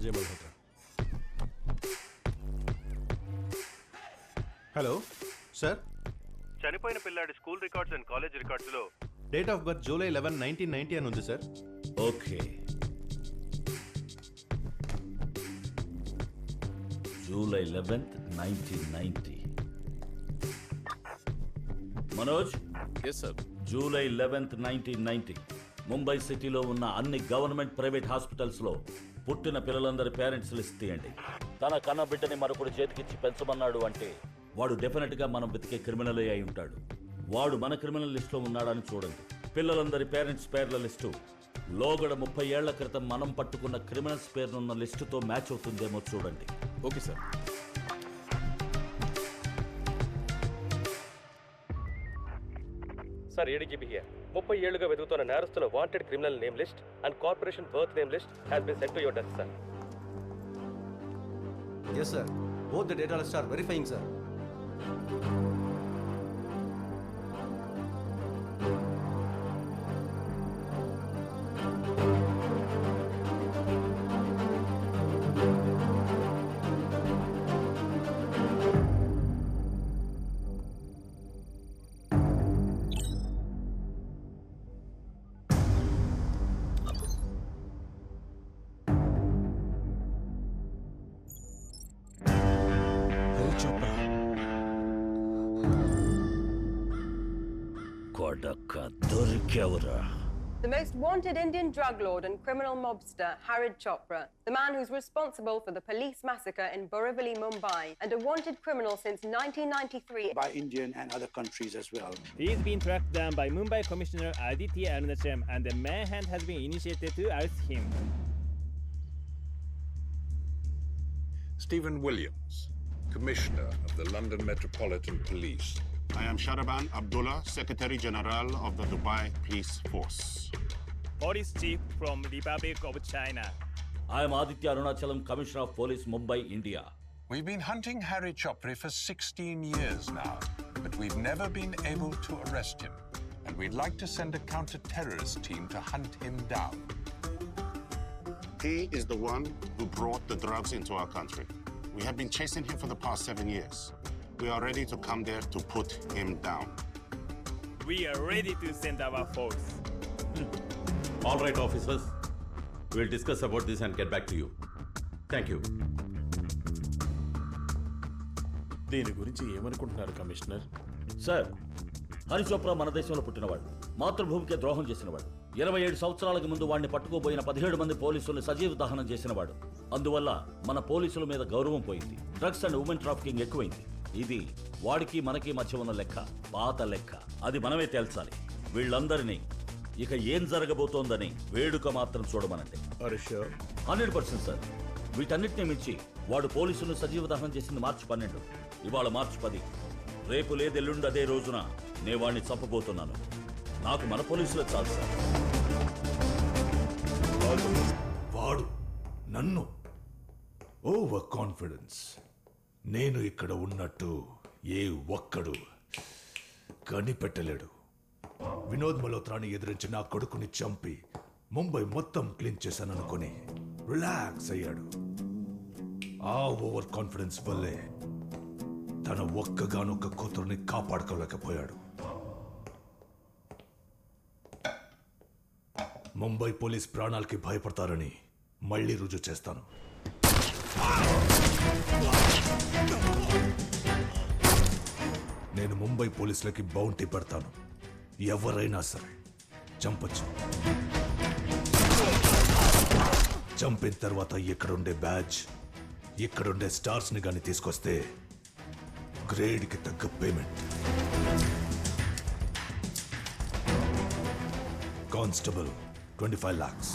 Ajay Malhotra. Hello sir. చనిపోయిన పిల్లాడి school records and college records లో డేట్ ఆఫ్ బర్త్ July 11, 1990 అని ఉంది సార్. Okay, July 11th, 1990. Manoj. Yes sir. July 11th, 1990 Mumbai సిటీలో ఉన్న అన్ని గవర్నమెంట్ ప్రైవేట్ హాస్పిటల్స్ లో పుట్టిన పిల్లలందరి పేరెంట్స్ లిస్ట్ తీయండి. తన కన్న బిడ్డని మరొకటి చేతికిచ్చి పెంచమన్నాడు అంటే వాడు డెఫినెట్ గా మనం వెతికే క్రిమినల్ అయి ఉంటాడు. వాడు మన క్రిమినల్ లిస్ట్ లో ఉన్నాడని చూడండి. పిల్లలందరి పేరెంట్స్ పేర్ల లిస్టు లోగడ 30 ఏళ్ల క్రితం మనం పట్టుకున్న క్రిమినల్స్ పేరునున్న లిస్టుతో మ్యాచ్ అవుతుందేమో చూడండి. Okay sir. Sir, ADGP here. 30 ఏళ్లుగా వెతుకుతున్న నేరస్తుల wanted criminal name list and corporation birth name list has been sent to your desk, sir. Yes, sir. Both the data lists are verifying, sir. కొడక దొరికెవరా? The most wanted Indian drug lord and criminal mobster, Harid Chopra, the man who's responsible for the police massacre in Borivali, Mumbai, and a wanted criminal since 1993. By Indian and other countries as well. He's been tracked down by Mumbai Commissioner Aditya Arunacham, and the manhunt has been initiated to arrest him. Stephen Williams, Commissioner of the London Metropolitan Police. I am Sharaban Abdullah, Secretary General of the Dubai Police Force. Police Chief from Republic of China. I am Aditya Arunachalam, Commissioner of Police, Mumbai, India. We've been hunting Harry Chopra for 16 years now, but we've never been able to arrest him. And we'd like to send a counter-terrorist team to hunt him down. He is the one who brought the drugs into our country. We have been chasing him for the past 7 years. We are ready to come there to put him down. We are ready to send our force. All right, officers. We'll discuss about this and get back to you. Thank you. దీని గురించి ఏమనుకుంటున్నారు commissioner? Sir, Hari Chopra మన దేశంలో పుట్టినవాడు, మాతృభూమికే ద్రోహం చేసినవాడు. 27 సంవత్సరాలకు ముందు వాడిని పట్టుకోబోయిన 17 మంది పోలీసుల్ని సజీవ దహనం చేసినవాడు. అందువల్ల మన పోలీసుల మీద గౌరవం పోయింది. డ్రగ్స్ అండ్ ఉమెన్ ట్రాఫికింగ్ ఎక్కువైంది. ఇది వాడికి మనకి మధ్య ఉన్న లెక్క, పాత లెక్క. అది మనమే తేల్చాలి. వీళ్ళందరినీ ఇక ఏం జరగబోతోందని వేడుక మాత్రం చూడమనండి. 100% సార్. వీటన్నిటిని మించి వాడు పోలీసులను సజీవ దహనం చేసింది March 12. ఇవాళ March 10. రేపు లేదెల్లుండి అదే రోజున నే వాడిని చంపబోతున్నాను. నాకు మన పోలీసులు చాలు సార్. వాడు నన్ను ఓవర్ కాన్ఫిడెన్స్. నేను ఇక్కడ ఉన్నట్టు ఏ ఒక్కడు కనిపెట్టలేడు. వినోద్ మల్హోత్రాని ఎదిరించి నా కొడుకుని చంపి ముంబై మొత్తం క్లీన్ చేశాననుకుని రిలాక్స్ అయ్యాడు. ఆ ఓవర్ కాన్ఫిడెన్స్ వల్లే తన ఒక్కగానొక్క కూతురుని కాపాడుకోలేకపోయాడు. ముంబై పోలీస్ ప్రాణాలకి భయపడతారని మళ్ళీ రుజువు చేస్తాను. నేను ముంబై పోలీసులకి బౌంటీ పెడతాను. ఎవరైనా సరే చంపచ్చు. చంపిన తర్వాత ఇక్కడుండే బ్యాడ్జ్, ఇక్కడుండే స్టార్స్ ని గాని తీసుకొస్తే గ్రేడ్ కి తగ్గ payment. Constable 25 lakhs.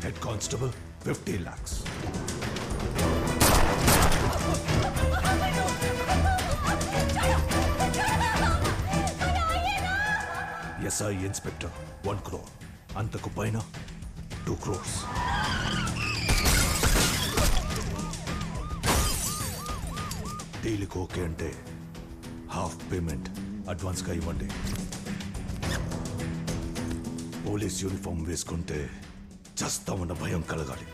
Head Constable 50 lakhs. SI Inspector 1 crore. అంతకు పైన 2 crores. డీల్కి ఓకే అంటే హాఫ్ పేమెంట్ అడ్వాన్స్గా ఇవ్వండి. పోలీస్ యూనిఫామ్ వేసుకుంటే చస్తామన్న భయం కలగాలి.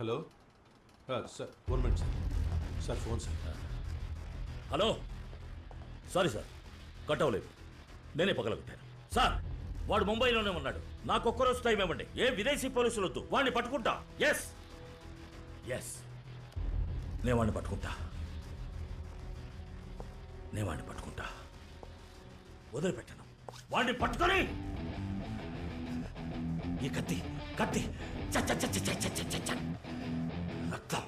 Hello sir 1 minute sir phone sir. Hello, sorry sir, cut అవ్వలేదు, నేనే పగలగొట్టాను సార్. వాడు ముంబైలోనే ఉన్నాడు. నాకు ఒక్కరోజు టైం ఇవ్వండి. ఏ విదేశీ పోలీసులు వద్దు, వాడిని పట్టుకుంటా. ఎస్ ఎస్, నేను వాడిని పట్టుకుంటా. వదిలిపెట్టను. వాడిని పట్టుకొని ఈ కత్తి కత్తి రక్తం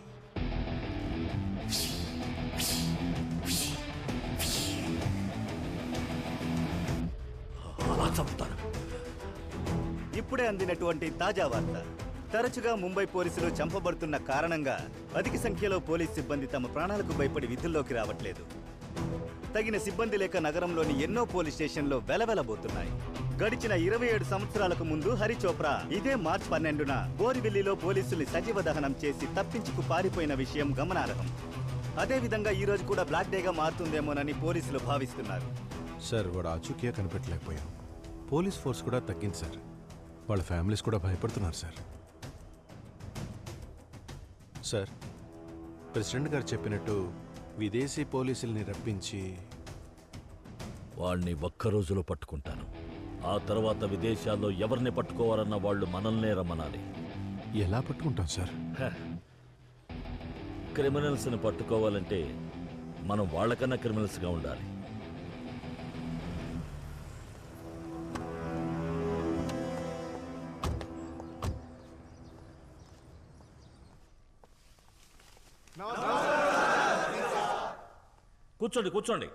అలా చంపుతాను. ఇప్పుడే అందినటువంటి తాజా వార్త. తరచుగా ముంబై పోలీసులు చంపబడుతున్న కారణంగా అధిక సంఖ్యలో పోలీస్ సిబ్బంది తమ ప్రాణాలకు భయపడి విధుల్లోకి రావట్లేదు. తగిన సిబ్బంది లేక నగరంలోని ఎన్నో పోలీస్ స్టేషన్లో వెలవెలబోతున్నాయి. గడిచిన 27 సంవత్సరాలకు ముందు హరి చోప్రా ఇదే మార్చి 12న బోరివిల్లిలో పోలీసుల్ని సజీవ దహనం చేసి తప్పించుకు పారిపోయిన విషయం గమనార్హం. అదేవిధంగా ఈ రోజు కూడా బ్లాక్ డేగా మారుతుందేమోనని పోలీసులు భావిస్తున్నారు. సార్, వాడు ఆచూకీగా కనిపెట్టలేకపోయాం. పోలీస్ ఫోర్స్ కూడా తగ్గింది సార్. వాళ్ళ ఫ్యామిలీస్ కూడా భయపడుతున్నారు సార్. సార్, ప్రెసిడెంట్ గారు చెప్పినట్టు విదేశీ పోలీసుల్ని రప్పించి వాడిని ఒక్క రోజులో పట్టుకుంటాను. ఆ తర్వాత విదేశాల్లో ఎవరిని పట్టుకోవాలన్న వాళ్ళు మనల్నే రమ్మనాలి. ఎలా పట్టుకుంటాం సార్? క్రిమినల్స్ని పట్టుకోవాలంటే మనం వాళ్ళకన్నా క్రిమినల్స్గా ఉండాలి. కూర్చోండి కూర్చోండి.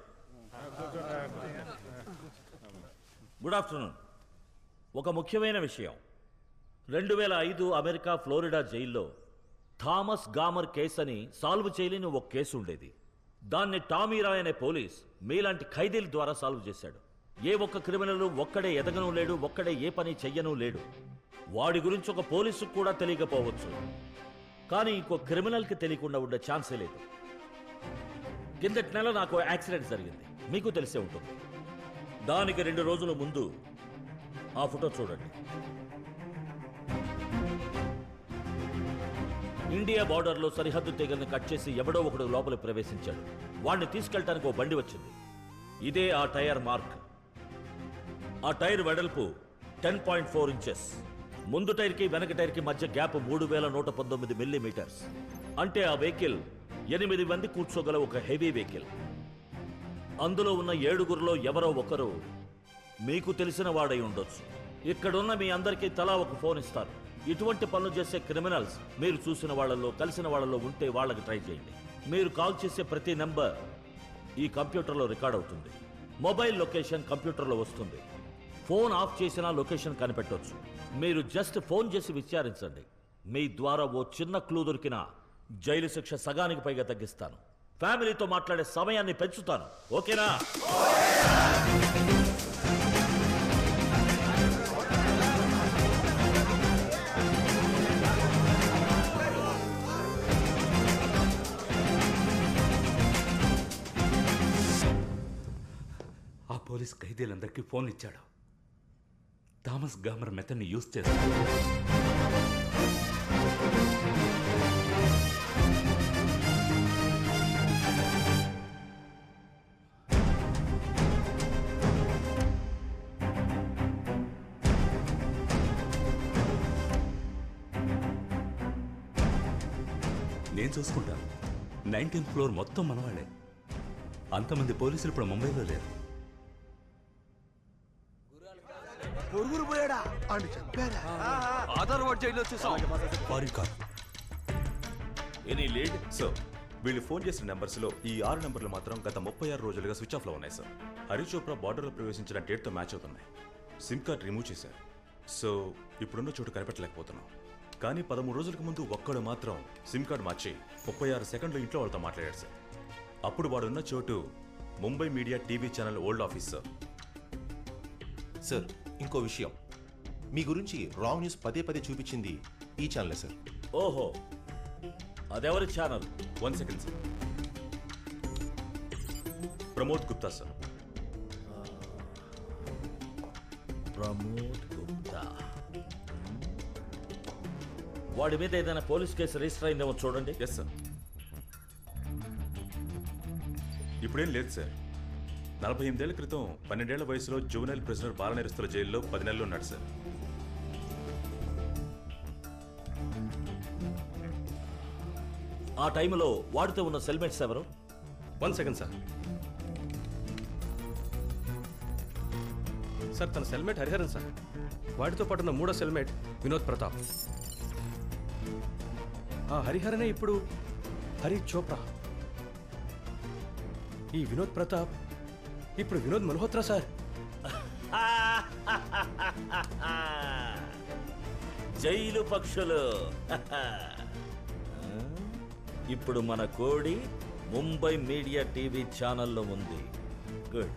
Good afternoon. ఒక ముఖ్యమైన విషయం. 2005 అమెరికా ఫ్లోరిడా జైల్లో థామస్ గామర్ కేసు అని సాల్వ్ చేయలేని ఒక కేసు ఉండేది. దాన్ని టామీ రాయ్ అనే పోలీస్ మీలాంటి ఖైదీల ద్వారా సాల్వ్ చేశాడు. ఏ ఒక్క క్రిమినల్ ఒక్కడే ఎదగను లేడు, ఒక్కడే ఏ పని చెయ్యను లేడు. వాడి గురించి ఒక పోలీసుకు కూడా తెలియకపోవచ్చు, కానీ ఇంకో క్రిమినల్కి తెలియకుండా ఉండే ఛాన్సే లేదు. కిందటి నెల నాకు యాక్సిడెంట్ జరిగింది, మీకు తెలిసే ఉంటుంది. దానికి 2 రోజుల ముందు ఆ ఫోటో చూడండి. ఇండియా బార్డర్లో సరిహద్దు తీగల్ని కట్ చేసి ఎవడో ఒకడు లోపల ప్రవేశించాడు. వాడిని తీసుకెళ్ళటానికి ఓ బండి వచ్చింది. ఇదే ఆ టైర్ మార్క్. ఆ టైర్ వెడల్పు 10.4 ఇంచెస్. ముందు టైర్కి వెనక టైర్కి మధ్య గ్యాప్ 3119 మిల్లీమీటర్స్. అంటే ఆ వెహికల్ 8 మంది కూర్చోగల ఒక హెవీ వెహికల్. అందులో ఉన్న 7గురిలో ఎవరో ఒకరు మీకు తెలిసిన వాడై ఉండొచ్చు. ఇక్కడున్న మీ అందరికీ తలా ఒక ఫోన్ ఇస్తారు. ఇటువంటి పనులు చేసే క్రిమినల్స్ మీరు చూసిన వాళ్ళలో కలిసిన వాళ్ళలో ఉంటే వాళ్ళకి ట్రై చేయండి. మీరు కాల్ చేసే ప్రతి నెంబర్ ఈ కంప్యూటర్లో రికార్డ్ అవుతుంది. మొబైల్ లొకేషన్ కంప్యూటర్లో వస్తుంది. ఫోన్ ఆఫ్ చేసినా లొకేషన్ కనిపెట్టవచ్చు. మీరు జస్ట్ ఫోన్ చేసి విచారించండి. మీ ద్వారా ఓ చిన్న క్లూ దొరికినా జైలు శిక్ష సగానికి పైగా తగ్గిస్తాను. ఫ్యామిలీతో మాట్లాడే సమయాన్ని పెంచుతాను. ఓకేనా? ఆ పోలీస్ ఖైదీలందరికీ ఫోన్ ఇచ్చాడు. థామస్ గామర్ మెథడ్ని యూజ్ చేస్తాడు. నేను చూసుకుంటాను. 19th ఫ్లోర్ మొత్తం మనవాళ్లే. అంతమంది పోలీసులు ఇప్పుడు ముంబైలో లేరు. పొరుగురు పోయాడా అని చెప్పారా? ఆధార్ వాడు జైల్లో చూసాం. Any lead? సార్ వీళ్ళు ఫోన్ చేసిన నెంబర్స్లో ఈ 6 నెంబర్లు మాత్రం గత 36 రోజులుగా స్విచ్ ఆఫ్లో ఉన్నాయి సార్. హరీష్ చోప్రా బార్డర్లో ప్రవేశించిన డేట్తో మ్యాచ్ అవుతున్నాయి. సిమ్ కార్డ్ రిమూవ్ చేశారు. సో ఇప్పుడున్న చోటు కనిపెట్టలేకపోతున్నాం. కానీ 13 రోజులకు ముందు ఒక్కడు మాత్రం సిమ్ కార్డ్ మార్చి 36 సెకండ్లు ఇంట్లో వాళ్ళతో మాట్లాడాడు సార్. అప్పుడు వాడున్న చోటు Mumbai media TV channel old office sir. Sir ఇంకో విషయం, మీ గురించి రాంగ్ న్యూస్ పదే పదే చూపించింది ఈ ఛానలే సార్. ఓహో, అదెవరి channel? 1 second sir. Pramod Gupta sir. Pramod Gupta. వాడి మీద ఏదైనా పోలీస్ కేసు రిజిస్టర్ అయిందేమో చూడండి. Yes sir. ఇప్పుడేం లేదు సార్. 48 ఏళ్ల క్రితం 12 ఏళ్ల వయసులో జువెనైల్ ప్రిజనర్ బాలనేరస్తుల జైల్లో 10 నెలలు ఉన్నాడు సార్. ఆ టైంలో వాడితో ఉన్న సెల్మేట్స్ ఎవరు? 1 సెకండ్ సార్. సార్ తన సెల్మేట్ హరిహరన్ సార్. వాడితో పాటు ఉన్న 3వ సెల్మేట్ వినోద్ ప్రతాప్. ఆ హరిహరనే ఇప్పుడు హరీష్ చోప్రా. ఈ వినోద్ ప్రతాప్ ఇప్పుడు వినోద్ మల్హోత్రా సార్. జైలు పక్షులు. ఇప్పుడు మన కోడి ముంబై మీడియా టీవీ ఛానల్లో ఉంది. గుడ్.